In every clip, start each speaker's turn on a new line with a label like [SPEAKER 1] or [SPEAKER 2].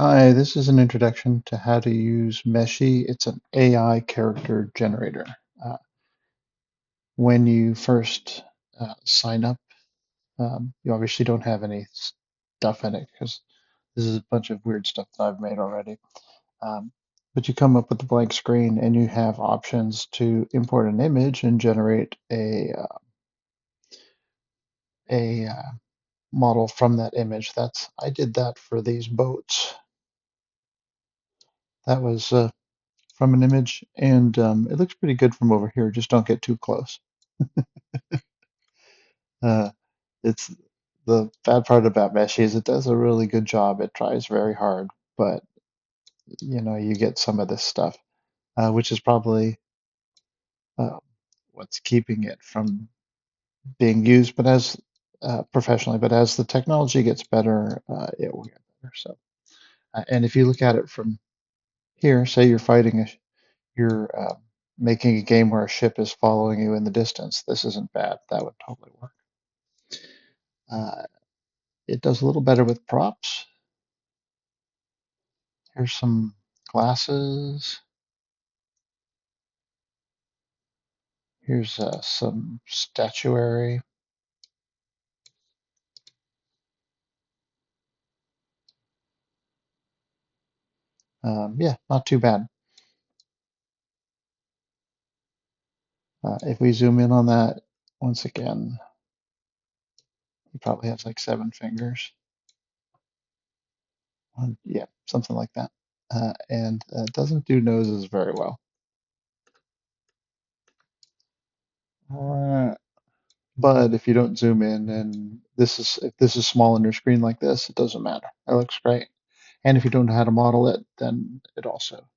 [SPEAKER 1] Hi, this is an introduction to how to use Meshy. It's an AI character generator. Uh, when you first sign up, you obviously don't have any stuff in it because this is a bunch of weird stuff that I've made already. Um, but you come up with a blank screen and you have options to import an image and generate a model from that image. I did that for these boats. That was from an image, and it looks pretty good from over here. Just don't get too close. Uh, it's the bad part about Meshy is it does a really good job. It tries very hard, but you get some of this stuff, which is probably uh, what's keeping it from being used, but as professionally. But as the technology gets better, it will get better. So, and if you look at it from here, say you're making a game where a ship is following you in the distance. This isn't bad. That would totally work. Uh, it does a little better with props. Here's some glasses. Here's some statuary. Yeah, not too bad. If we zoom in on that, once again, he probably has like 7 fingers. Yeah, something like that. And doesn't do noses very well. Uh, but if you don't zoom in, and if this is small on your screen like this, it doesn't matter. It looks great. And if you don't know how to model it, then it also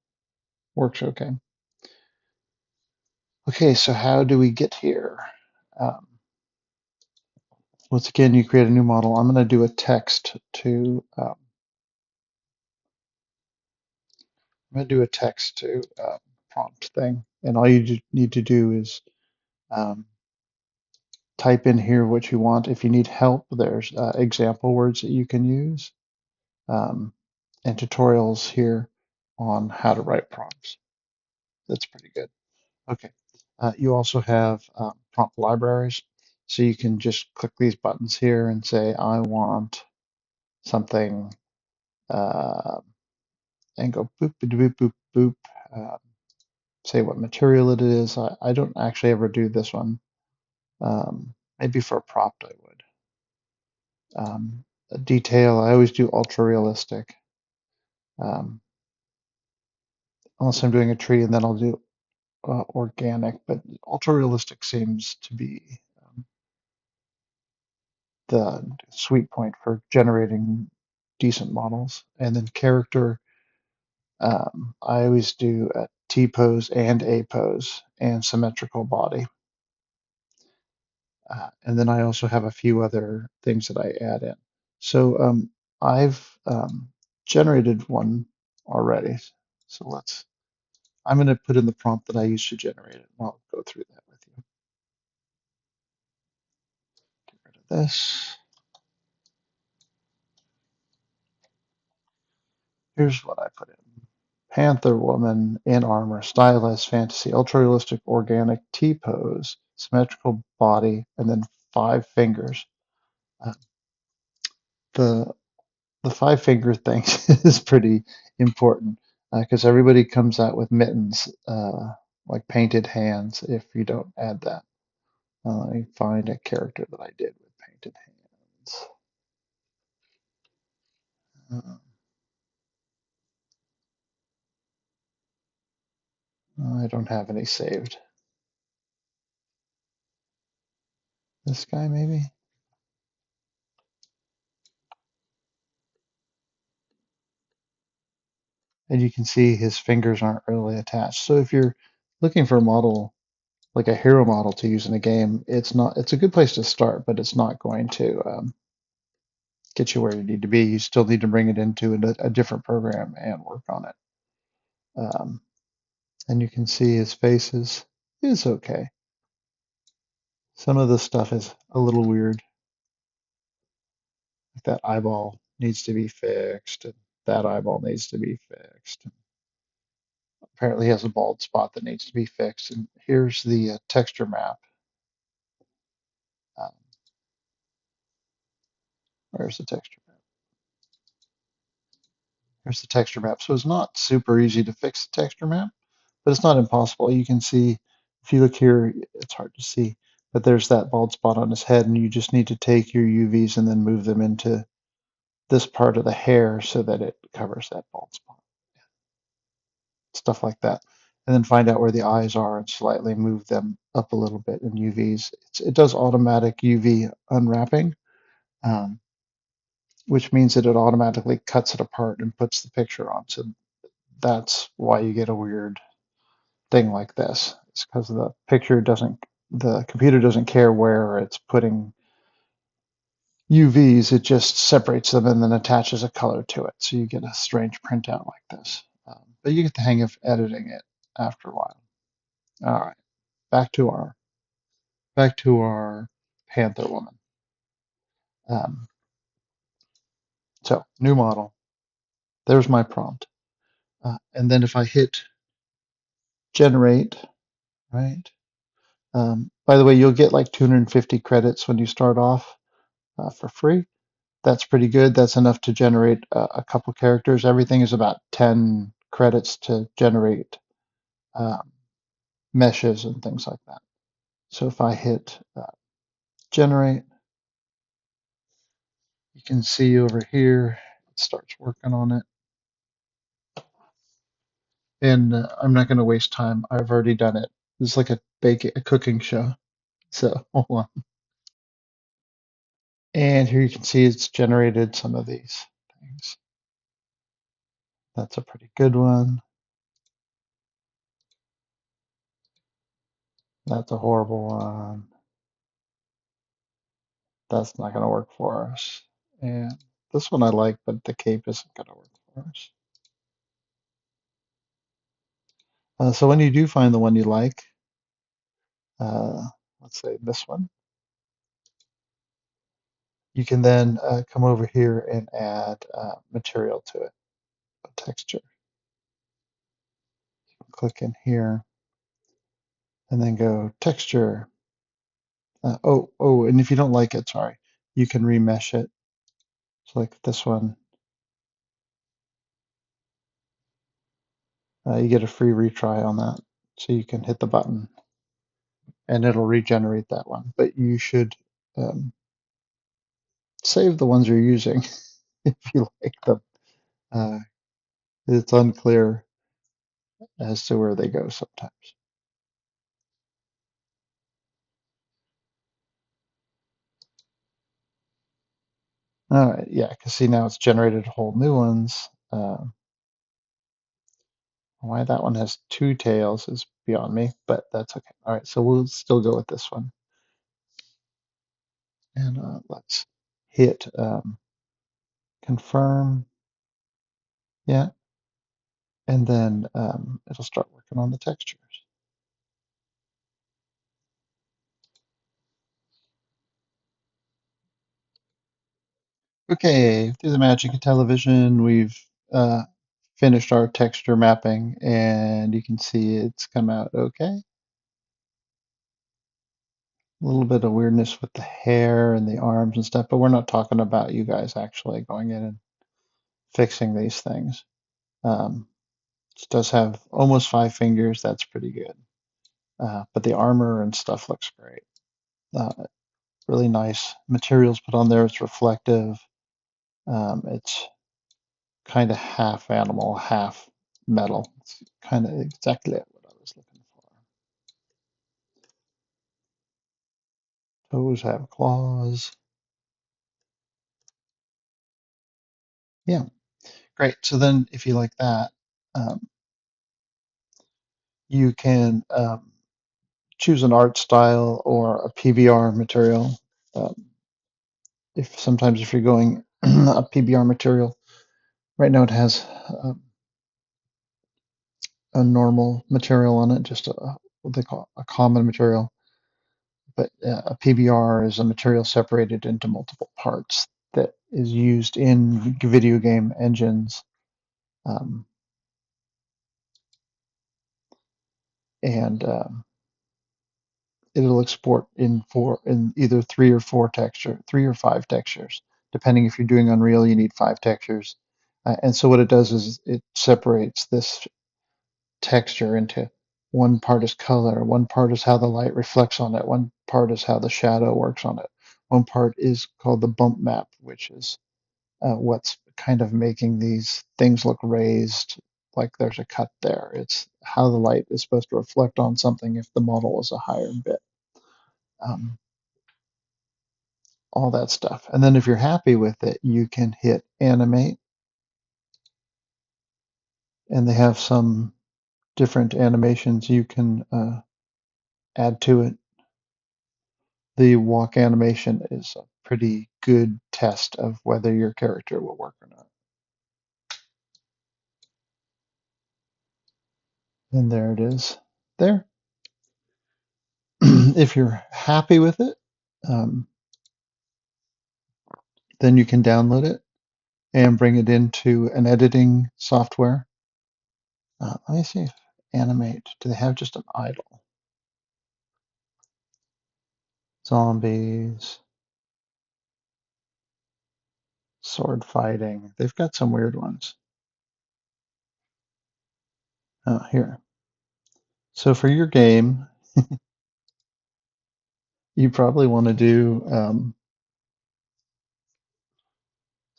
[SPEAKER 1] works okay. Okay, so how do we get here? Um, Once again, you create a new model. I'm going to do a text to I'm going to do a text to prompt thing, and all you need to do is um, type in here what you want. If you need help, there's example words that you can use, um, and tutorials here on how to write prompts. That's pretty good. Okay. You also have prompt libraries, so you can just click these buttons here and say, I want something, uh, and go boop, boop, boop, boop, boop. Uh, Say what material it is. I don't actually ever do this one. Maybe for a prompt I would. Detail, I always do ultra realistic, um, unless I'm doing a tree, and then I'll do organic. But ultra realistic seems to be the sweet point for generating decent models. And then character, I always do a T pose and A pose and symmetrical body. And then I also have a few other things that I add in. So I've generated one already. So I'm going to put in the prompt that I used to generate it. And I'll go through that with you. Get rid of this. Here's what I put in. Panther woman in armor, stylized fantasy, ultra realistic organic T pose, symmetrical body, and then 5 fingers. Uh, the the 5 finger thing is pretty important because everybody comes out with mittens, like painted hands, if you don't add that. Let me find a character that I did with painted hands. I don't have any saved. This guy, maybe? And you can see his fingers aren't really attached. So if you're looking for a model, like a hero model to use in a game, it's a good place to start, but it's not going to get you where you need to be. You still need to bring it into a different program and work on it. Um, and you can see his is okay. Some of the stuff is a little weird. Like that eyeball needs to be fixed. that eyeball needs to be fixed. Apparently, he has a bald spot that needs to be fixed. And here's the texture map. Um, where's the texture map? Here's the texture map. So it's not super easy to fix the texture map, but it's not impossible. You can see, if you look here, it's hard to see, but there's that bald spot on his head, and you just need to take your UVs and then move them into this part of the hair so that it covers that bald spot. Stuff like that. And then find out where the eyes are and slightly move them up a little bit in UVs. It does automatic UV unwrapping, um, which means that it automatically cuts it apart and puts the picture on. So that's why you get a weird thing like this. It's because the computer doesn't care where it's putting UVs. It just separates them and then attaches a color to it. So you get a strange printout like this. But you get the hang of editing it after a while. All right, back to our Panther woman. Um, so new model. There's my prompt. And then if I hit generate, right? By the way, you'll get like 250 credits when you start off for free. That's pretty good. That's enough to generate a couple characters. Everything is about 10 credits to generate um, meshes and things like that. So if I hit generate, you can see over here, it starts working on it. And I'm not going to waste time. I've already done it. It's like a cooking show. So hold on. And here you can see it's generated some of these things. That's a pretty good one. That's a horrible one. That's not going to work for us. And this one I like, but the cape isn't going to work for us. So when you do find the one you like, uh, let's say this one, you can then come over here and add material to it, a texture. Click in here and then go texture. And if you don't like it, sorry, you can remesh it. So like this one, you get a free retry on that. So you can hit the button and it'll regenerate that one. But you should um, save the ones you're using if you like them. Uh, it's unclear as to where they go sometimes. All right, yeah, because see now it's generated whole new ones. Why that one has two tails is beyond me, but that's okay. All right, so we'll still go with this one. And let's hit confirm. Yeah, and then it'll start working on the textures. Okay, through the magic of television, we've uh, finished our texture mapping, and you can see it's come out okay. A little bit of weirdness with the hair and the arms and stuff, but we're not talking about you guys actually going in and fixing these things. It does have almost 5 fingers. That's pretty good. But the armor and stuff looks great. Really nice materials put on there. It's reflective. It's kind of half animal, half metal. It's kind of exactly what I was looking for. Toes have claws. Yeah, great. So then, if you like that, um, you can choose an art style or a PBR material. Um, if sometimes if you're going a PBR material, right now it has um, a normal material on it, just what they call a common material. But a PBR is a material separated into multiple parts that is used in video game engines um, and it'll export in either three or five textures, depending if you're doing Unreal, you need five textures. And so what it does is it separates this texture into one part is color, one part is how the light reflects on it, one part is how the shadow works on it, one part is called the bump map, which is what's kind of making these things look raised, like there's a cut there. It's how the light is supposed to reflect on something if the model is a higher bit. Um, all that stuff. And then if you're happy with it, you can hit animate, and they have some different animations you can add to it. The walk animation is a pretty good test of whether your character will work or not. And there it is there. If you're happy with it, um, then you can download it and bring it into an editing software. Let me see if animate, do they have just an idle? Zombies, sword fighting. They've got some weird ones. Here. So for your game, you probably want to do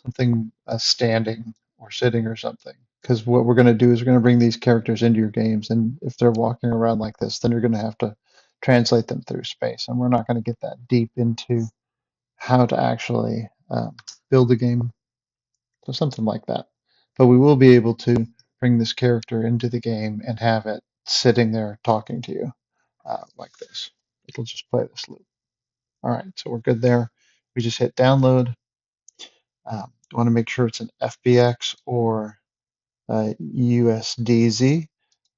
[SPEAKER 1] something standing or sitting or something. Because what we're going to do is we're going to bring these characters into your games, and if they're walking around like this, then you're going to have to translate them through space. And we're not going to get that deep into how to actually build a game, so something like that. But we will be able to bring this character into the game and have it sitting there talking to you like this. It'll just play this loop. All right, so we're good there. We just hit download. You want to make sure it's an FBX or USDZ,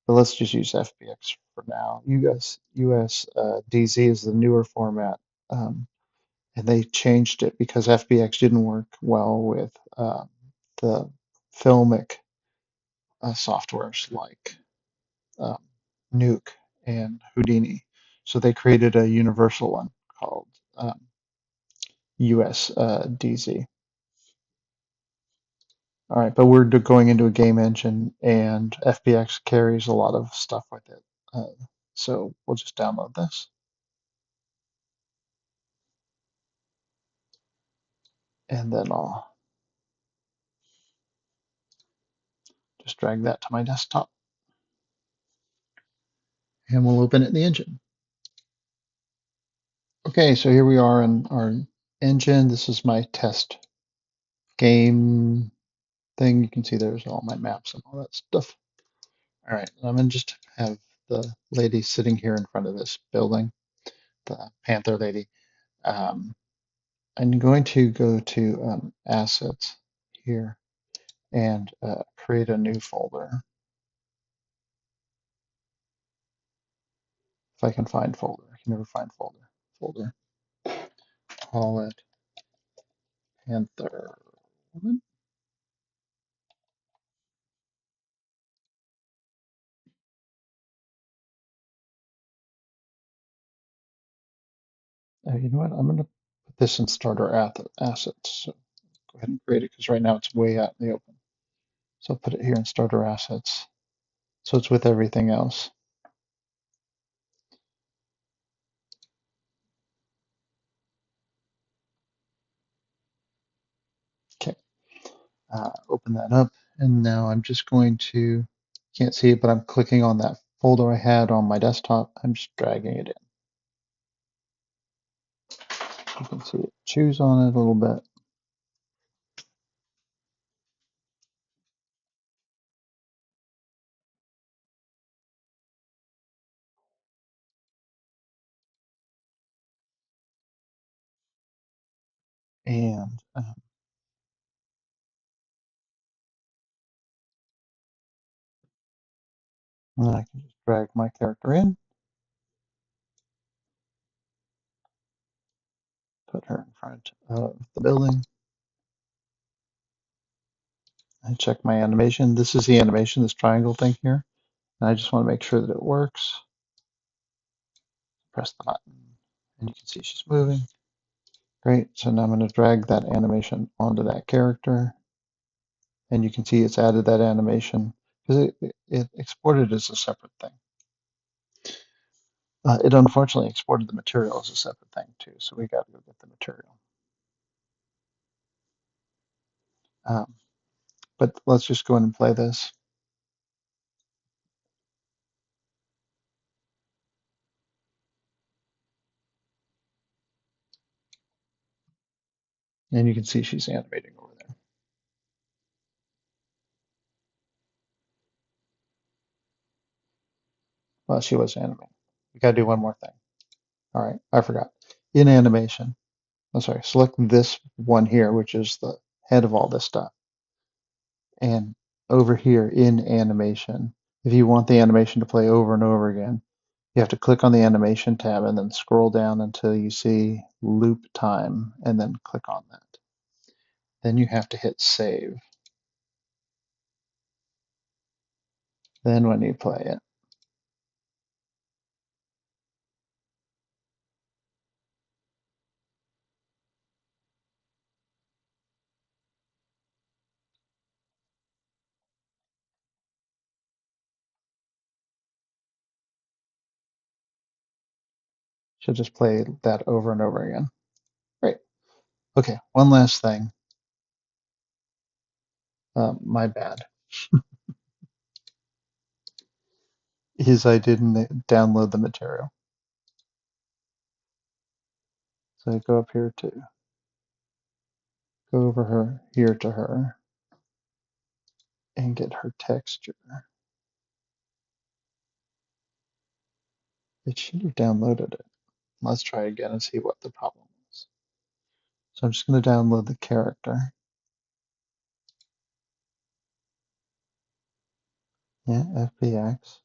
[SPEAKER 1] but let's just use FBX for now. USDZ is the newer format, and they changed it because FBX didn't work well with the filmic softwares like um, Nuke and Houdini. So they created a universal one called USDZ. All right, but we're going into a game engine, and FBX carries a lot of stuff with it. So we'll just download this, and then I'll just drag that to my desktop, and we'll open it in the engine. Okay, so here we are in our engine. This is my test game thing. You can see there's all my maps and all that stuff. All right, I'm gonna just have the lady sitting here in front of this building, the Panther lady. Um, I'm going to go to assets here and create a new folder. If I can find folder, I can never find folder. Folder, call it Panther. You know what? I'm going to put this in starter assets. So go ahead and create it because right now it's way out in the open. So I'll put it here in starter assets. So it's with everything else. Okay. Open that up. And now I'm just going to, can't see it, but I'm clicking on that folder I had on my desktop. I'm just dragging it in. You can see it chews on it a little bit. And then I can just drag my character in, put her in front of the building, I check my animation. This is the animation, this triangle thing here. And I just want to make sure that it works. Press the button and you can see she's moving. Great. So now I'm going to drag that animation onto that character. And you can see it's added that animation because it exported as a separate thing. It unfortunately exported the material as a separate thing too. So we got to go get the material. Um, but let's just go in and play this. And you can see she's animating over there. Well, she was animating. We got to do one more thing. All right, I forgot. In animation, I'm sorry, select this one here, which is the head of all this stuff. And over here in animation, if you want the animation to play over and over again, you have to click on the animation tab and then scroll down until you see loop time and then click on that. Then you have to hit save. Then when you play it, she'll just play that over and over again. Great. Okay, one last thing. My bad. Is I didn't download the material. So I go up here to go over her here to her and get her texture. It should have downloaded it. Let's try again and see what the problem is. So I'm just going to download the character. Yeah, FBX.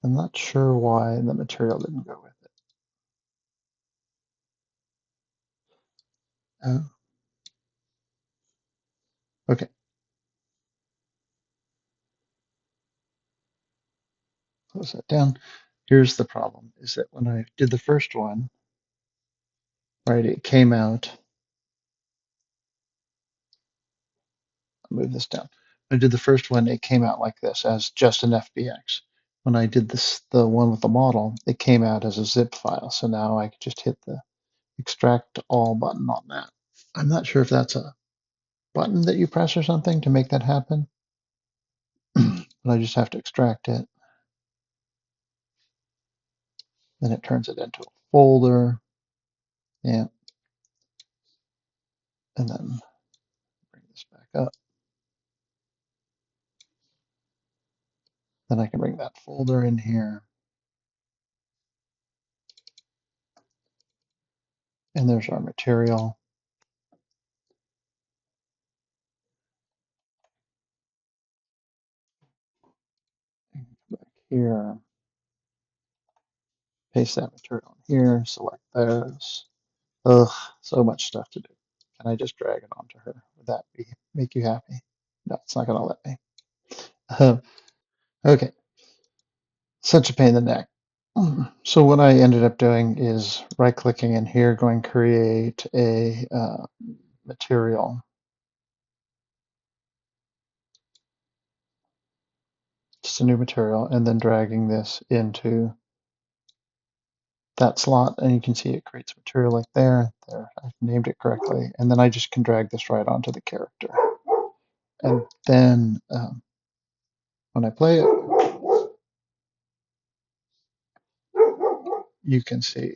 [SPEAKER 1] I'm not sure why the material didn't go with it. Oh, okay. Close that down. Here's the problem, is that when I did the first one, right, it came out. I'll move this down. When I did the first one, it came out like this as just an FBX. When I did this, the one with the model, it came out as a zip file. So now I could just hit the extract all button on that. I'm not sure if that's a button that you press or something to make that happen, but I just have to extract it. Then it turns it into a folder. Yeah. And then bring this back up. Then I can bring that folder in here. And there's our material. Back here. Paste that material in here. Select those. Ugh, so much stuff to do. Can I just drag it onto her? Would that make you happy? No, it's not going to let me. Okay, such a pain in the neck. So what I ended up doing is right-clicking in here, going create a material. Just a new material, and then dragging this into that slot, and you can see it creates material like there. There, I've named it correctly, and then I just can drag this right onto the character. And then when I play it, you can see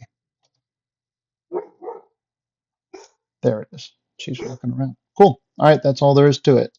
[SPEAKER 1] there it is. She's walking around. Cool. All right, that's all there is to it.